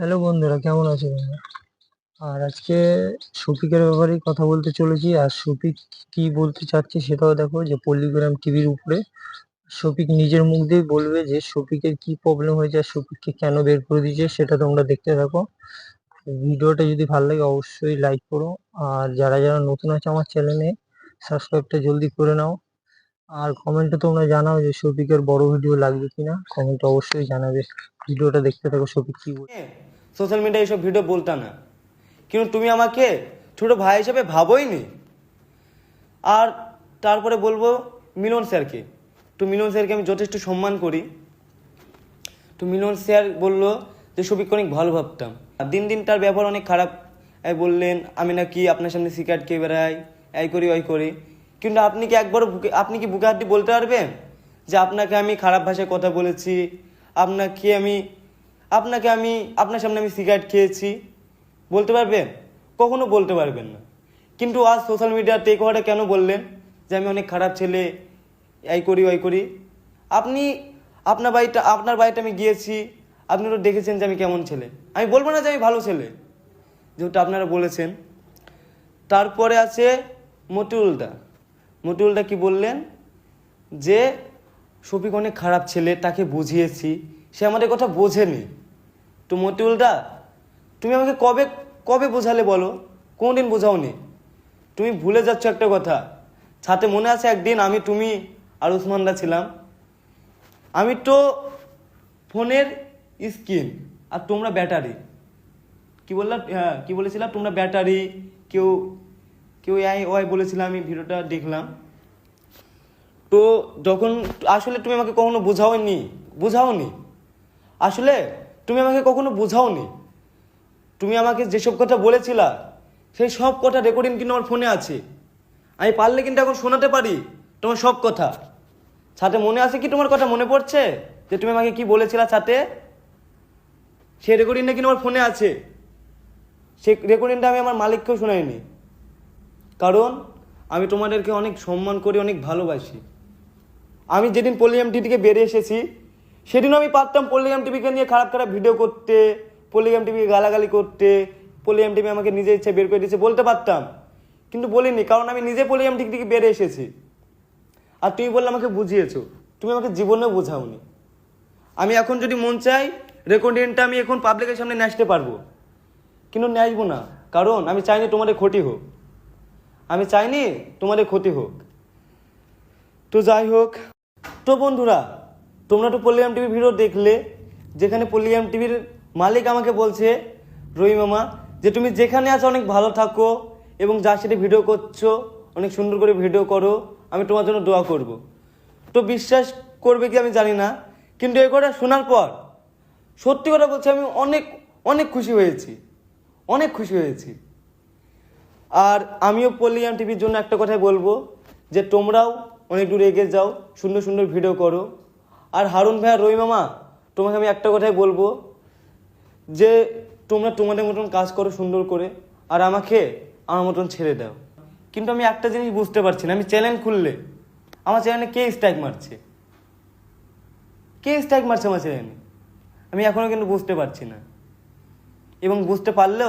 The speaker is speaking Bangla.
হ্যালো বন্ধুরা, কেমন আছো তোমরা? আর আজকে শফিকের ব্যাপারেই কথা বলতে চলেছি। আর শফিক কি বলতে চাচ্ছে সেটাও দেখো, যে পল্লিগ্রাম টিভির উপরে শফিক নিজের মুখ দিয়ে বলবে যে শফিকের কি প্রবলেম হয়েছে আর শফিককে কেন বের করে দিয়েছে, সেটা তোমরা দেখতে থাকো। ভিডিওটা যদি ভালো লাগে অবশ্যই লাইক করো। আর যারা যারা নতুন আছে আমার চ্যানেলে, সাবস্ক্রাইবটা জলদি করে নাও। আর কমেন্টে তোমরা জানাও যে শফিকের বড় ভিডিও লাগবে কিনা, কমেন্টে অবশ্যই জানাবে। ভিডিওটা দেখতে থাকো, শফিক কি বলছে। সোশ্যাল মিডিয়ায় এইসব ভিডিও বলতা না, কিন্তু তুমি আমাকে ছোট ভাই হিসেবে ভাবোই নি। আর তারপরে বলবো মিলন স্যারকে, তো মিলন স্যারকে আমি যথেষ্ট সম্মান করি। তো মিলন স্যার বললো যে শফিককে অনেক ভালো ভাবতাম, আর দিন দিন তার ব্যবহার অনেক খারাপ। বললেন আমি নাকি আপনার সামনে সিগারেট খেয়ে বেড়াই, এই করি ওই করি। কিন্তু আপনি কি একবারও আপনি কি বুকে হাত দিয়ে বলতে পারবেন যে আপনাকে আমি খারাপ ভাষায় কথা বলেছি, আপনাকে আমি আপনাকে আমি আপনার সামনে আমি সিগারেট খেয়েছি? বলতে পারবেন? কখনো বলতে পারবেন না। কিন্তু আজ সোশ্যাল মিডিয়াতে এই কথাটা কেন বললেন যে আমি অনেক খারাপ ছেলে, এই করি ওই করি? আপনি আপনার বাড়িটা আমি গিয়েছি, আপনি তো দেখেছেন যে আমি কেমন ছেলে। আমি বলবো না যে আমি ভালো ছেলে, যেহেতু আপনারা বলেছেন। তারপরে আছে মতিউলদা। মতিউলদা কি বললেন যে শফিক অনেক খারাপ ছেলে, তাকে বুঝিয়েছি, সে আমাদের কথা বোঝেনি। তো মতিউলদা, তুমি আমাকে কবে কবে বোঝালে বলো? কোনদিন বোঝাওনি। তুমি ভুলে যাচ্ছ একটা কথা। সাথে মনে আছে একদিন আমি, তুমি আর উসমানদা ছিলাম। আমি তো ফোনের স্ক্রিন আর তোমরা ব্যাটারি। কি বললাম? হ্যাঁ, কি বলেছিলাম? তোমরা ব্যাটারি, কেউ কেউ এই ওই বলেছিলাম। আমি ভিডিওটা দেখলাম। তো যখন আসলে তুমি আমাকে কখনো বোঝাওনি। আসলে তুমি আমাকে কখনো বোঝাওনি। তুমি আমাকে যেসব কথা বলেছিলা সেই সব কথা রেকর্ডিং কিন্তু আমার ফোনে আছে। আমি পারলে কিন্তু এখন শোনাতে পারি তোমার সব কথা। সাথে মনে আছে কি, তোমার কথা মনে পড়ছে যে তুমি আমাকে কি বলেছিলা সাথে? সেই রেকর্ডিংটা কিন্তু আমার ফোনে আছে। সেই রেকর্ডিংটা আমি আমার মালিককেও শোনাইনি, কারণ আমি তোমাদেরকে অনেক সম্মান করি, অনেক ভালোবাসি। আমি যেদিন পল্লিগ্রাম টিভি থেকে বেরিয়ে এসেছি, সেদিনও আমি পারতাম পল্লিগ্রাম টিভিকে নিয়ে খারাপ খারাপ ভিডিও করতে, পল্লিগ্রাম টিভিকে গালাগালি করতে। পল্লিগ্রাম টিভি আমাকে নিজে ইচ্ছে বের করে দিয়েছে, বলতে পারতাম, কিন্তু বলিনি, কারণ আমি নিজে পল্লিগ্রাম টিভি থেকে বেরিয়ে এসেছি। আর তুমি বললে আমাকে বুঝিয়েছো, তুমি আমাকে জীবনেও বোঝাওনি। আমি এখন যদি মন চাই রেকর্ডিংটা আমি এখন পাবলিকের সামনে নাচতে পারবো, কিন্তু নাচবো না, কারণ আমি চাইনি তোমাদের ক্ষতি হোক। আমি চাইনি তোমাদের ক্ষতি হোক। তো যাই হোক, তো বন্ধুরা, তোমরা তো পল্লিগ্রাম টিভির ভিডিও দেখলে, যেখানে পল্লিগ্রাম টিভির মালিক আমাকে বলছে, রহিম মামা, যে তুমি যেখানে আছো অনেক ভালো থাকো এবং যার সাথে ভিডিও করছো অনেক সুন্দর করে ভিডিও করো, আমি তোমার জন্য দোয়া করব। তো বিশ্বাস করবে কি আমি জানি না, কিন্তু এই কথা শোনার পর সত্যি কথা বলছি, আমি অনেক অনেক খুশি হয়েছি, অনেক খুশি হয়েছি। আর আমিও পল্লিগ্রাম টিভির জন্য একটা কথাই বলবো, যে তোমরাও অনেক দূর এগিয়ে যাও, সুন্দর সুন্দর ভিডিও করো। আর হারুন ভাই আর রহিম মামা, তোমাকে আমি একটা কথাই বলবো, যে তোমরা তোমাদের মতন কাজ করো সুন্দর করে, আর আমাকে আমার মতন ছেড়ে দাও। কিন্তু আমি একটা জিনিস বুঝতে পারছি না, আমি চ্যানেল খুললে আমার চ্যানেলে কে স্ট্রাইক মারছে? কে স্ট্রাইক মারছে আমার চ্যানেলে? আমি এখনো কিন্তু বুঝতে পারছি না, এবং বুঝতে পারলেও